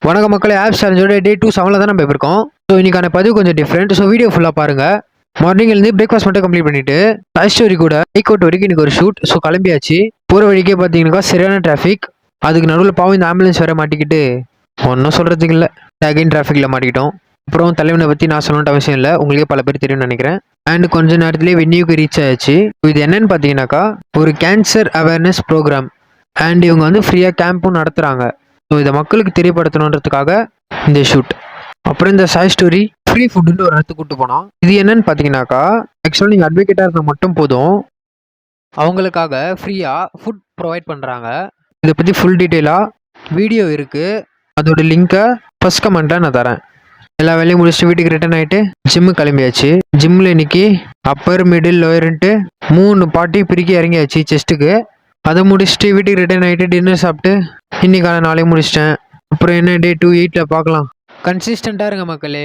வணக்க மக்களே, ஆப் சேலஞ்சோட டே 2 7ல் தான் நம்ம இருக்கோம். ஸோ இன்னைக்கான பதிவு கொஞ்சம் டிஃப்ரெண்ட். ஸோ வீடியோ ஃபுல்லாக பாருங்க. மார்னிங் எழுந்து பிரேக்ஃபாஸ்ட் மட்டும் கம்ப்ளீட் பண்ணிட்டு டாய் ஸ்டோரி கூட ஹைகோர்ட் வரைக்கும் இன்னைக்கு ஒரு ஷூட். ஸோ கிளம்பியாச்சு. போகிற வழிக்கே பார்த்தீங்கன்னாக்கா சரியான டிராஃபிக். அதுக்கு நடுவில் பாவம் இந்த ஆம்புலன்ஸ் வேற மாட்டிக்கிட்டு ஒன்றும் சொல்கிறதுக்கு இல்லை. அகைன் டிராஃபிக்கில் மாட்டிக்கிட்டோம். அப்புறம் தலைவனை பற்றி நான் சொல்லணுன்ற அவசியம் இல்லை, உங்களுக்கே பல பேர் தெரியும்னு நினைக்கிறேன். அண்ட் கொஞ்ச நேரத்துலேயே வென்யூக்கு ரீச் ஆயாச்சு. இது என்னன்னு பார்த்தீங்கன்னாக்கா ஒரு கேன்சர் அவேர்னஸ் ப்ரோக்ராம். அண்ட் இவங்க வந்து ஃப்ரீயாக கேம்பும் நடத்துகிறாங்க. ஸோ இதை மக்களுக்கு தெரியப்படுத்தணுன்றதுக்காக இந்த ஷூட். அப்புறம் இந்த சாய் ஸ்டோரி ஃப்ரீ ஃபுட்டுன்னு ஒரு இடத்துக்கு கூட்டு போனோம். இது என்னன்னு பார்த்தீங்கன்னாக்கா ஆக்சுவலாக நீங்கள் அட்வொகேட்டாக இருந்தால் மட்டும் போதும், அவங்களுக்காக ஃப்ரீயாக ஃபுட் ப்ரொவைட் பண்ணுறாங்க. இதை பற்றி ஃபுல் டீட்டெயிலாக வீடியோ இருக்குது, அதோட லிங்க்கை ஃபஸ்ட் கமெண்ட்டாக நான் தரேன். எல்லா வேலையும் முடிச்சுட்டு வீட்டுக்கு ரிட்டர்ன் ஆகிட்டு ஜிம்மு கிளம்பியாச்சு. ஜிம்மில் இன்னைக்கு அப்பர் மிடில் லோயர்ன்ட்டு 3 பாட்டி பிரிக்கி இறங்கியாச்சு செஸ்ட்டுக்கு. அதை முடிச்சுட்டு வீட்டுக்கு ரிட்டர்ன் ஆகிட்டு டின்னர் சாப்பிட்டு இன்னைக்கான நாளையும் முடிச்சிட்டேன். அப்புறம் என்ன டே 2 8ல் பார்க்கலாம். கன்சிஸ்டண்ட்டாக இருங்க மக்களே.